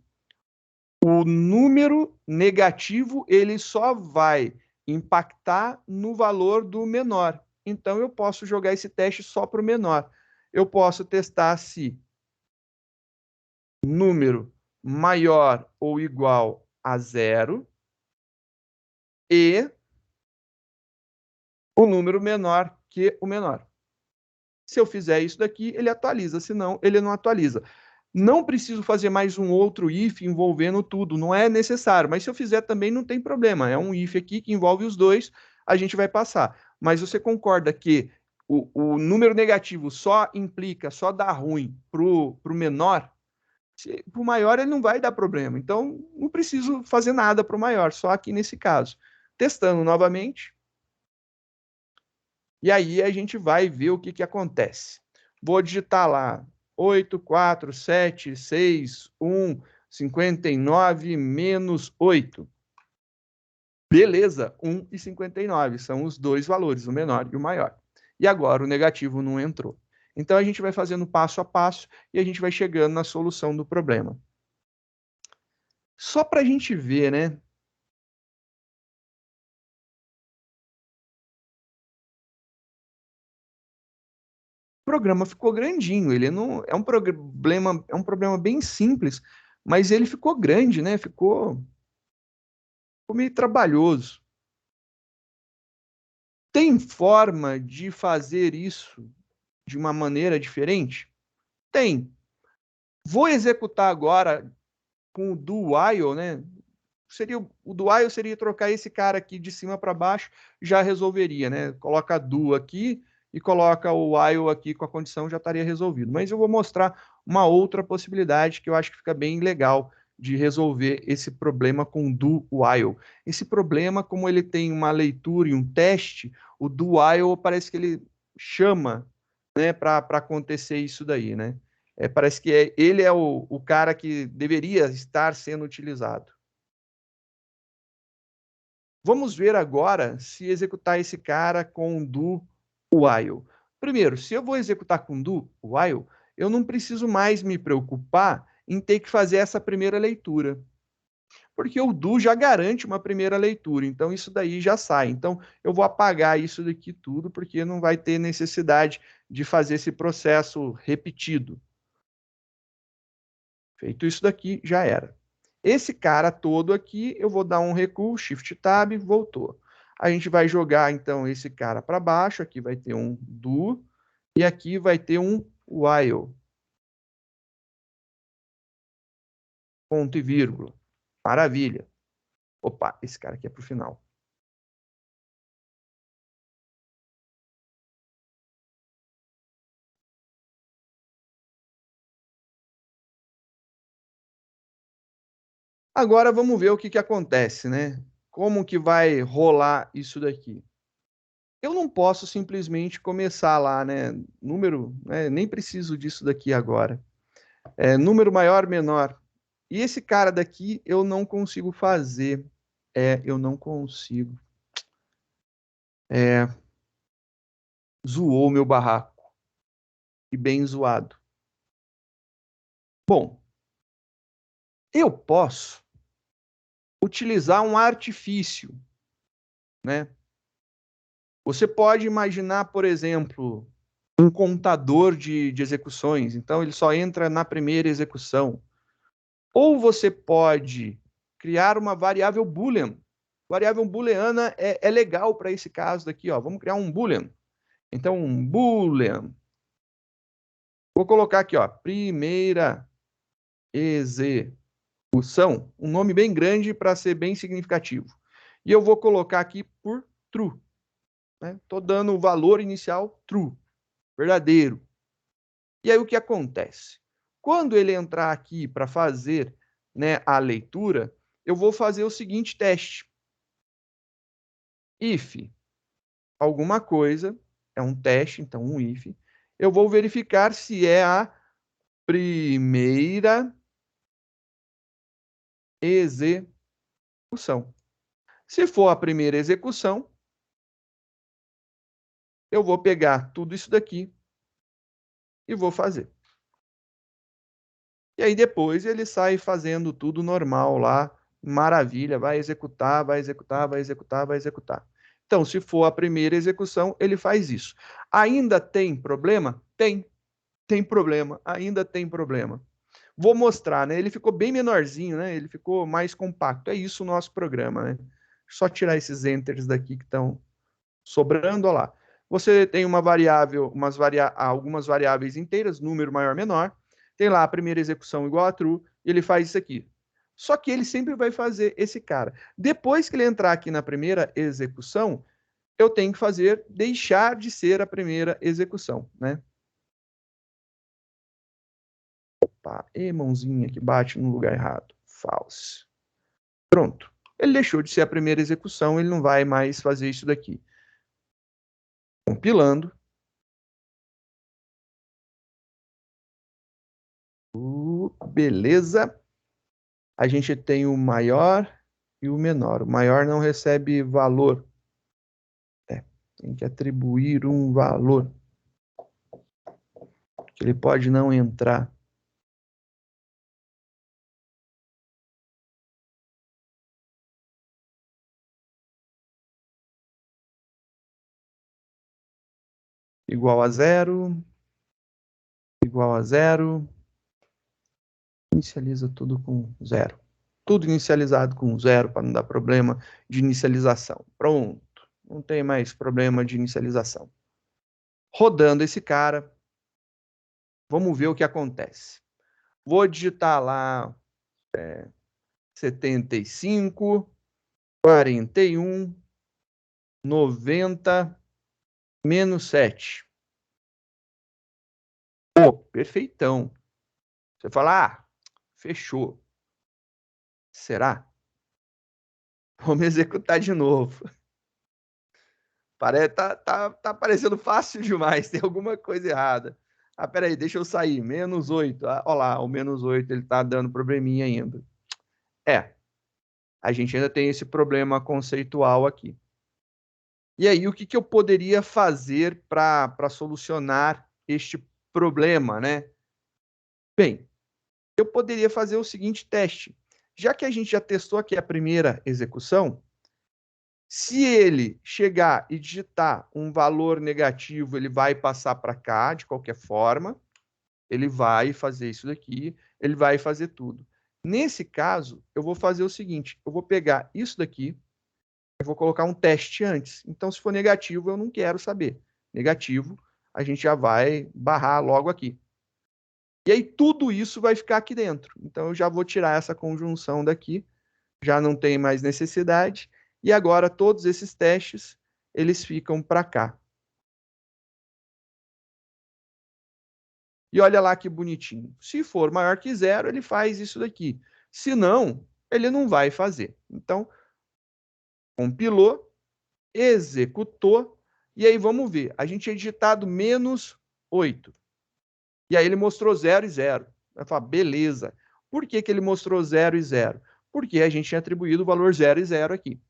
o número negativo ele só vai impactar no valor do menor. Então, eu posso jogar esse teste só para o menor. Eu posso testar se número maior ou igual a 0 e o número menor que o menor. Se eu fizer isso daqui, ele atualiza, senão ele não atualiza. Não preciso fazer mais um outro if envolvendo tudo, não é necessário. Mas se eu fizer também não tem problema. É um if aqui que envolve os dois, a gente vai passar. Mas você concorda que o número negativo só implica, só dá ruim para o menor? Para o maior ele não vai dar problema. Então não preciso fazer nada para o maior, só aqui nesse caso. Testando novamente. E aí a gente vai ver o que acontece. Vou digitar lá 8, 4, 7, 6, 1, 59 menos 8. Beleza, 1 e 59 são os dois valores, o menor e o maior. E agora o negativo não entrou. Então a gente vai fazendo passo a passo e a gente vai chegando na solução do problema. Só para a gente ver, né? O programa ficou grandinho, ele não é um problema bem simples, mas ele ficou grande, né? Ficou meio trabalhoso. Tem forma de fazer isso de uma maneira diferente? Tem. Vou executar agora com o do while, né? O do while seria trocar esse cara aqui de cima para baixo, já resolveria, né? Coloca do aqui e coloca o while aqui com a condição, já estaria resolvido. Mas eu vou mostrar uma outra possibilidade que eu acho que fica bem legal de resolver esse problema com do while. Esse problema, como ele tem uma leitura e um teste, o do while parece que ele chama, né, para acontecer isso daí, né? Parece que ele é o cara que deveria estar sendo utilizado. Vamos ver agora se executar esse cara com do while. Primeiro, se eu vou executar com do while, eu não preciso mais me preocupar em ter que fazer essa primeira leitura. Porque o do já garante uma primeira leitura, então isso daí já sai. Então eu vou apagar isso daqui tudo, porque não vai ter necessidade de fazer esse processo repetido. Feito isso daqui, já era. Esse cara todo aqui, eu vou dar um recuo, Shift Tab, voltou. A gente vai jogar, então, esse cara para baixo. Aqui vai ter um do e aqui vai ter um while. ponto e vírgula. Maravilha. Opa, esse cara aqui é para o final. Agora vamos ver o que acontece, né? Como que vai rolar isso daqui? Eu não posso simplesmente começar lá, né? Número, né? Nem preciso disso daqui agora. Número maior, menor. E esse cara daqui eu não consigo fazer. Eu não consigo. Zoou meu barraco. E bem zoado. Bom, eu posso utilizar um artifício, né? Você pode imaginar, por exemplo, um contador de execuções. Então, ele só entra na primeira execução. Ou você pode criar uma variável boolean. Variável booleana é legal para esse caso daqui. Ó. Vamos criar um boolean. Então, um boolean. Vou colocar aqui, ó, primeira execução. Um nome bem grande para ser bem significativo. E eu vou colocar aqui por true. Estou dando o valor inicial true, verdadeiro. E aí o que acontece? Quando ele entrar aqui para fazer, né, a leitura, eu vou fazer o seguinte teste. If alguma coisa, é um teste, então um if, eu vou verificar se é a primeira execução. Se for a primeira execução, eu vou pegar tudo isso daqui e vou fazer. E aí depois ele sai fazendo tudo normal lá, maravilha, vai executar, vai executar, vai executar, vai executar. Então, se for a primeira execução, ele faz isso. Ainda tem problema? Tem problema, ainda tem problema. Vou mostrar, né? Ele ficou bem menorzinho, né? Ele ficou mais compacto. É isso o nosso programa, né? Só tirar esses enters daqui que estão sobrando, ó lá. Você tem uma variável, algumas variáveis inteiras, número maior, menor. Tem lá a primeira execução igual a true, e ele faz isso aqui. Só que ele sempre vai fazer esse cara. Depois que ele entrar aqui na primeira execução, eu tenho que fazer deixar de ser a primeira execução, né? Opa, mãozinha que bate no lugar errado. False. Pronto. Ele deixou de ser a primeira execução, ele não vai mais fazer isso daqui. Compilando. Beleza. A gente tem o maior e o menor. O maior não recebe valor. Tem que atribuir um valor. Que ele pode não entrar. Igual a zero. Igual a zero. Inicializa tudo com zero. Tudo inicializado com zero para não dar problema de inicialização. Pronto. Não tem mais problema de inicialização. Rodando esse cara, vamos ver o que acontece. Vou digitar lá 75, 41, 90, menos 7. Pô, perfeitão. Você fala, fechou. Será? Vamos executar de novo. Tá parecendo fácil demais, tem alguma coisa errada. Peraí, deixa eu sair. Menos 8. Olha lá, o menos 8 ele tá dando probleminha ainda. A gente ainda tem esse problema conceitual aqui. E aí, o que eu poderia fazer para solucionar este problema, né? Bem, eu poderia fazer o seguinte teste. Já que a gente já testou aqui a primeira execução, se ele chegar e digitar um valor negativo, ele vai passar para cá de qualquer forma, ele vai fazer isso daqui, ele vai fazer tudo. Nesse caso, eu vou fazer o seguinte, eu vou pegar isso daqui, eu vou colocar um teste antes. Então, se for negativo, eu não quero saber. Negativo, a gente já vai barrar logo aqui. E aí tudo isso vai ficar aqui dentro. Então eu já vou tirar essa conjunção daqui, já não tem mais necessidade. E agora todos esses testes, eles ficam para cá. E olha lá que bonitinho. Se for maior que zero, ele faz isso daqui. Se não, ele não vai fazer. Então, compilou, executou, e aí vamos ver. A gente tinha digitado menos 8. E aí ele mostrou 0 e 0. Vai falar, beleza. Por que, que ele mostrou 0 e 0? Porque a gente tinha atribuído o valor 0 e 0 aqui.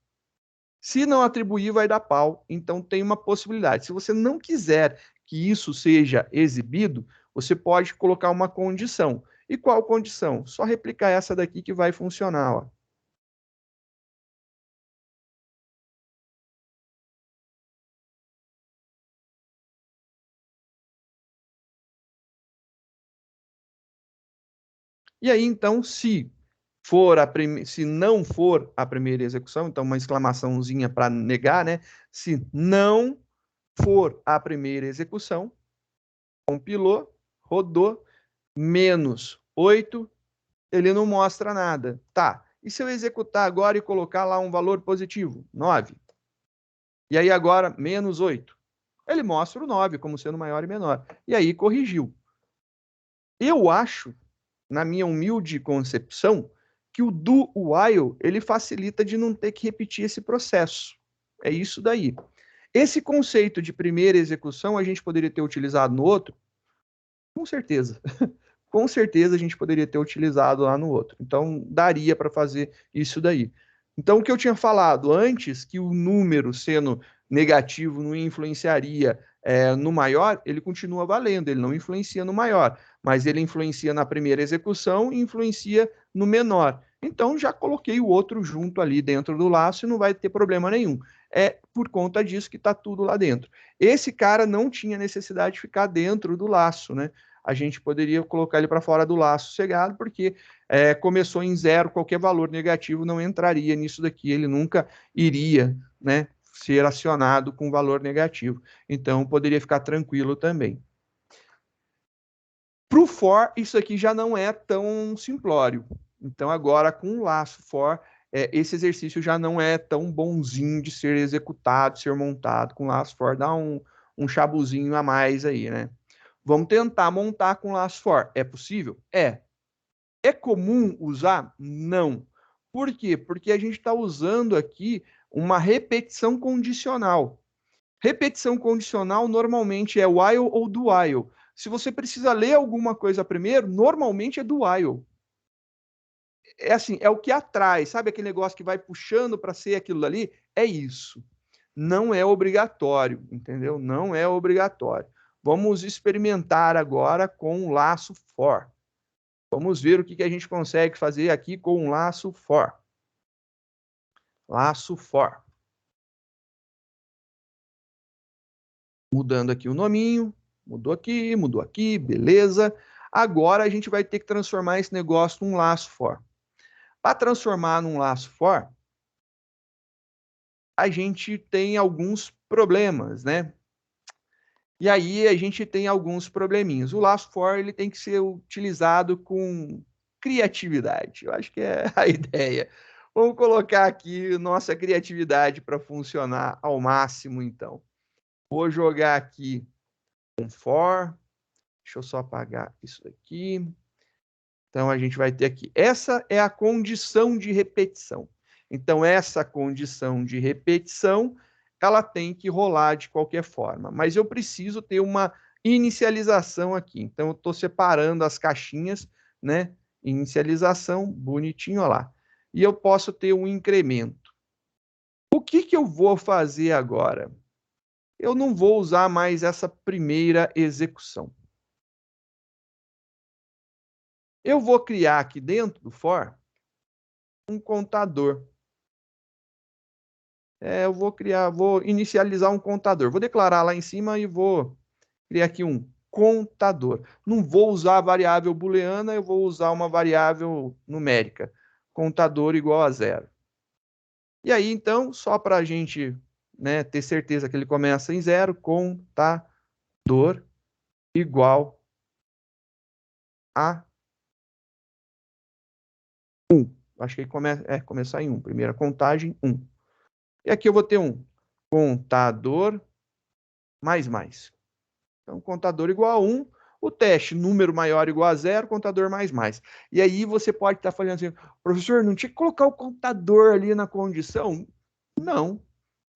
Se não atribuir, vai dar pau. Então tem uma possibilidade. Se você não quiser que isso seja exibido, você pode colocar uma condição. E qual condição? Só replicar essa daqui que vai funcionar. Ó. E aí, então, se não for a primeira execução, então uma exclamaçãozinha para negar, né? Se não for a primeira execução, compilou, rodou, menos 8, ele não mostra nada. Tá, e se eu executar agora e colocar lá um valor positivo? 9. E aí agora, menos 8. Ele mostra o 9 como sendo maior e menor. E aí corrigiu. Eu acho, na minha humilde concepção, que o do while ele facilita de não ter que repetir esse processo. É isso daí. Esse conceito de primeira execução a gente poderia ter utilizado no outro? Com certeza. Com certeza a gente poderia ter utilizado lá no outro. Então, daria para fazer isso daí. Então, o que eu tinha falado antes, que o número sendo negativo não influenciaria no maior, ele continua valendo, ele não influencia no maior, mas ele influencia na primeira execução e influencia no menor. Então, já coloquei o outro junto ali dentro do laço e não vai ter problema nenhum. É por conta disso que está tudo lá dentro. Esse cara não tinha necessidade de ficar dentro do laço, né? A gente poderia colocar ele para fora do laço sossegado, porque começou em zero, qualquer valor negativo não entraria nisso daqui, ele nunca iria, né, ser acionado com valor negativo. Então, poderia ficar tranquilo também. Para o for, isso aqui já não é tão simplório. Então, agora, com o laço for, esse exercício já não é tão bonzinho de ser executado, ser montado. Com o laço for, dá um chabuzinho a mais aí, né? Vamos tentar montar com laço for. É possível? É. É comum usar? Não. Por quê? Porque a gente está usando aqui uma repetição condicional. Repetição condicional normalmente é while ou do while. Se você precisa ler alguma coisa primeiro, normalmente é do while. É assim, é o que atrai, sabe aquele negócio que vai puxando para ser aquilo ali? É isso. Não é obrigatório, entendeu? Não é obrigatório. Vamos experimentar agora com o laço for. Vamos ver o que a gente consegue fazer aqui com um laço for. Laço for. Mudando aqui o nominho. Mudou aqui, beleza. Agora a gente vai ter que transformar esse negócio num laço for. Para transformar num laço for, a gente tem alguns problemas, né? E aí a gente tem alguns probleminhas. O laço for ele tem que ser utilizado com criatividade. Eu acho que é a ideia. Vamos colocar aqui nossa criatividade para funcionar ao máximo, então. Vou jogar aqui um for. Deixa eu só apagar isso aqui. Então a gente vai ter aqui. Essa é a condição de repetição. Então essa condição de repetição ela tem que rolar de qualquer forma. Mas eu preciso ter uma inicialização aqui. Então, eu estou separando as caixinhas, né? Inicialização, bonitinho, olha lá. E eu posso ter um incremento. O que eu vou fazer agora? Eu não vou usar mais essa primeira execução. Eu vou criar aqui dentro do for um contador. Vou inicializar um contador. Vou declarar lá em cima e vou criar aqui um contador. Não vou usar a variável booleana, eu vou usar uma variável numérica. Contador igual a zero. E aí, então, só para a gente, né, ter certeza que ele começa em 0, contador igual a 1. Acho que começar em 1. Primeira contagem, 1. E aqui eu vou ter um contador mais. Então, contador igual a 1, o teste, número maior igual a 0, contador mais. E aí você pode estar falando assim, professor, não tinha que colocar o contador ali na condição? Não,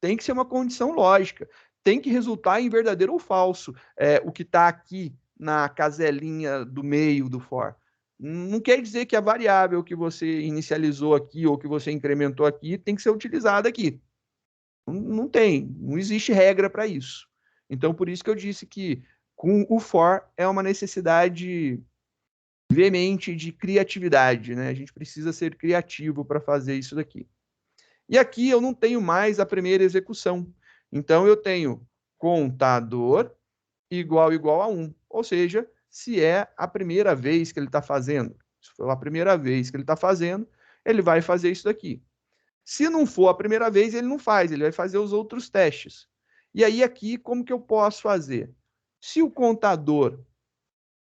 tem que ser uma condição lógica, tem que resultar em verdadeiro ou falso, o que está aqui na caselinha do meio do for. Não quer dizer que a variável que você inicializou aqui ou que você incrementou aqui tem que ser utilizada aqui. Não tem, não existe regra para isso. Então, por isso que eu disse que com o for é uma necessidade veemente de criatividade, né? A gente precisa ser criativo para fazer isso daqui. E aqui eu não tenho mais a primeira execução. Então, eu tenho contador igual a 1. Ou seja, se é a primeira vez que ele está fazendo. Se for a primeira vez que ele está fazendo, ele vai fazer isso daqui. Se não for a primeira vez, ele não faz, ele vai fazer os outros testes. E aí aqui, como que eu posso fazer? Se o contador,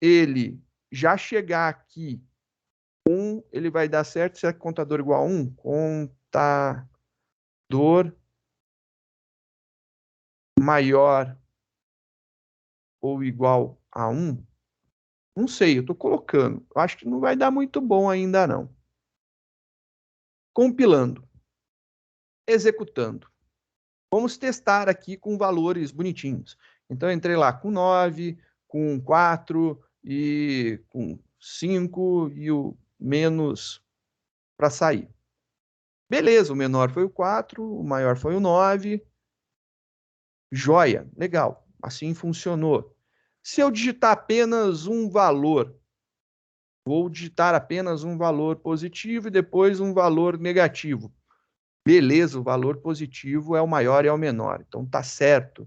ele já chegar aqui, 1, ele vai dar certo, será que contador igual a 1? Contador maior ou igual a 1? Não sei, eu estou colocando. Eu acho que não vai dar muito bom ainda não. Compilando. Executando. Vamos testar aqui com valores bonitinhos. Então, eu entrei lá com 9, com 4 e com 5 e o menos para sair. Beleza, o menor foi o 4, o maior foi o 9. Joia, legal. Assim funcionou. Se eu digitar apenas um valor, vou digitar apenas um valor positivo e depois um valor negativo. Beleza, o valor positivo é o maior e é o menor. Então, tá certo.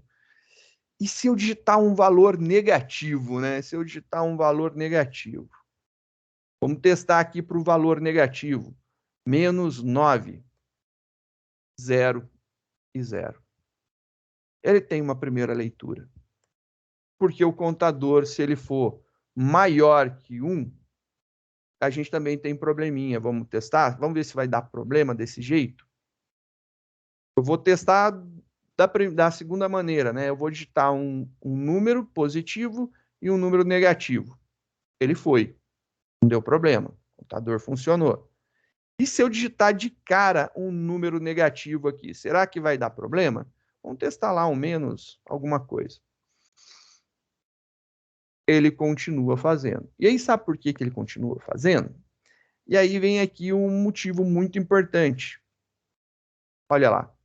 E se eu digitar um valor negativo, né? Se eu digitar um valor negativo. Vamos testar aqui para o valor negativo. Menos 9, 0 e 0. Ele tem uma primeira leitura. Porque o contador, se ele for maior que 1, a gente também tem probleminha. Vamos testar? Vamos ver se vai dar problema desse jeito? Eu vou testar da segunda maneira, né? Eu vou digitar um número positivo e um número negativo. Ele foi. Não deu problema. O contador funcionou. E se eu digitar de cara um número negativo aqui, será que vai dar problema? Vamos testar lá um menos alguma coisa. Ele continua fazendo. E aí, sabe por que ele continua fazendo? E aí vem aqui um motivo muito importante. Olha lá.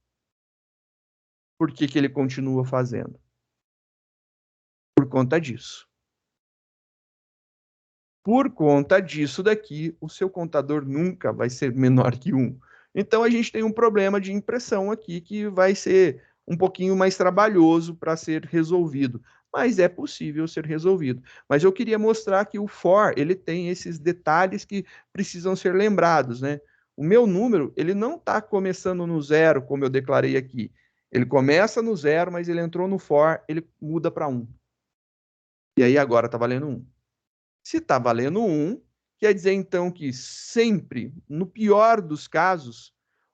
Por que ele continua fazendo? Por conta disso. Por conta disso daqui, o seu contador nunca vai ser menor que 1. Então, a gente tem um problema de impressão aqui que vai ser um pouquinho mais trabalhoso para ser resolvido, mas é possível ser resolvido. Mas eu queria mostrar que o for, ele tem esses detalhes que precisam ser lembrados, né? O meu número, ele não está começando no 0, como eu declarei aqui. Ele começa no 0, mas ele entrou no for, ele muda para 1. E aí agora está valendo 1. Se está valendo 1, quer dizer então que sempre, no pior dos casos,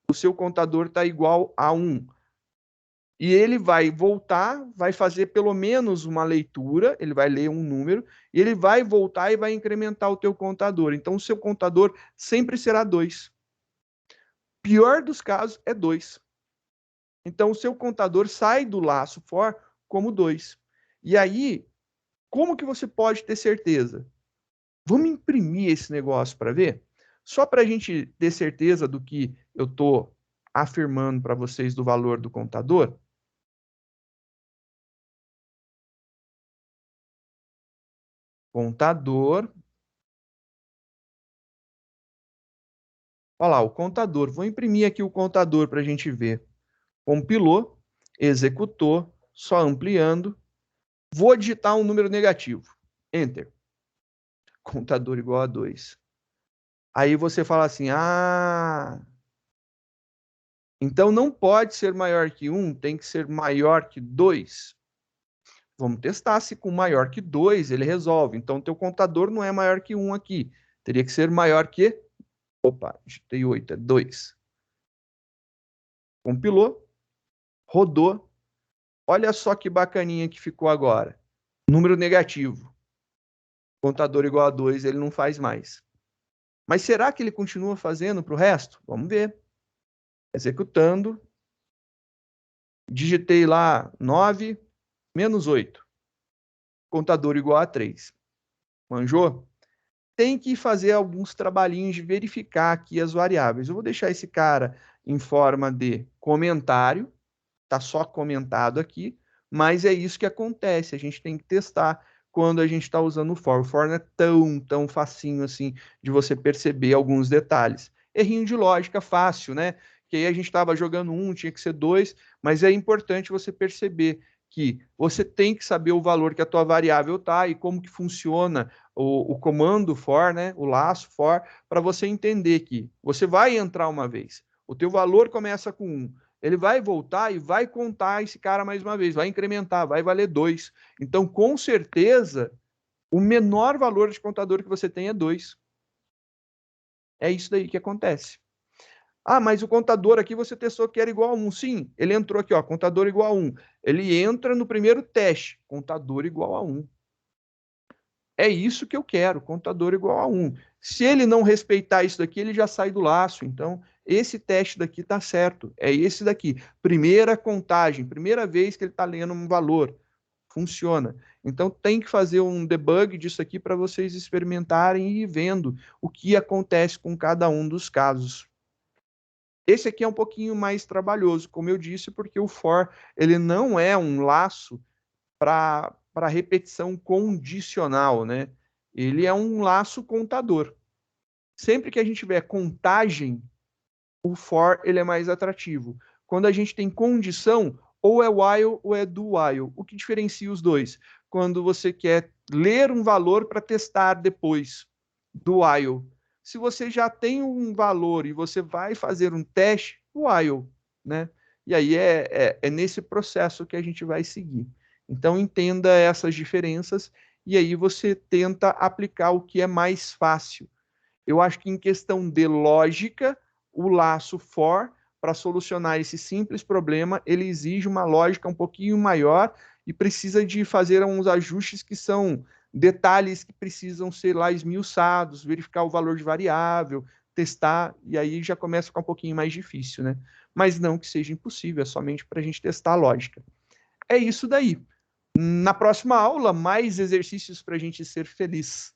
o seu contador está igual a 1. E ele vai voltar, vai fazer pelo menos uma leitura, ele vai ler um número, e ele vai voltar e vai incrementar o teu contador. Então, o seu contador sempre será 2. Pior dos casos é 2. Então, o seu contador sai do laço for como 2. E aí, como que você pode ter certeza? Vamos imprimir esse negócio para ver? Só para a gente ter certeza do que eu estou afirmando para vocês do valor do contador. Contador. Olha lá, o contador. Vou imprimir aqui o contador para a gente ver. Compilou, executou, só ampliando. Vou digitar um número negativo. Enter. Contador igual a 2. Aí você fala assim, então não pode ser maior que 1, tem que ser maior que 2. Vamos testar se com maior que 2 ele resolve. Então, teu contador não é maior que 1 aqui. Teria que ser maior que... Opa, digitei 8, é 2. Compilou, rodou. Olha só que bacaninha que ficou agora. Número negativo. Contador igual a 2, ele não faz mais. Mas será que ele continua fazendo para o resto? Vamos ver. Executando. Digitei lá 9 menos 8. Contador igual a 3. Manjou? Tem que fazer alguns trabalhinhos de verificar aqui as variáveis. Eu vou deixar esse cara em forma de comentário. Está só comentado aqui. Mas é isso que acontece. A gente tem que testar quando a gente está usando o for. O for não é tão facinho assim de você perceber alguns detalhes. Errinho de lógica fácil, né? Que aí a gente estava jogando 1, tinha que ser 2, mas é importante você perceber que você tem que saber o valor que a tua variável tá e como que funciona o comando for, né? O laço for, para você entender que você vai entrar uma vez. O teu valor começa com 1. Ele vai voltar e vai contar esse cara mais uma vez, vai incrementar, vai valer 2. Então, com certeza, o menor valor de contador que você tem é 2. É isso daí que acontece. Ah, mas o contador aqui você testou que era igual a 1. Sim, ele entrou aqui, ó, contador igual a 1. Ele entra no primeiro teste, contador igual a 1. É isso que eu quero, contador igual a 1. Se ele não respeitar isso daqui, ele já sai do laço. Então, esse teste daqui está certo. É esse daqui. Primeira contagem, primeira vez que ele está lendo um valor. Funciona. Então, tem que fazer um debug disso aqui para vocês experimentarem e ir vendo o que acontece com cada um dos casos. Esse aqui é um pouquinho mais trabalhoso, como eu disse, porque o for ele não é um laço para repetição condicional, né? Ele é um laço contador. Sempre que a gente tiver contagem, o for ele é mais atrativo. Quando a gente tem condição, ou é while ou é do while. O que diferencia os dois? Quando você quer ler um valor para testar depois do while. Se você já tem um valor e você vai fazer um teste, while, né? E aí é nesse processo que a gente vai seguir. Então entenda essas diferenças e aí você tenta aplicar o que é mais fácil. Eu acho que em questão de lógica, o laço for, para solucionar esse simples problema, ele exige uma lógica um pouquinho maior e precisa de fazer uns ajustes que são detalhes que precisam ser lá esmiuçados, verificar o valor de variável, testar, e aí já começa a ficar um pouquinho mais difícil, né? Mas não que seja impossível, é somente para a gente testar a lógica. É isso daí. Na próxima aula, mais exercícios para a gente ser feliz.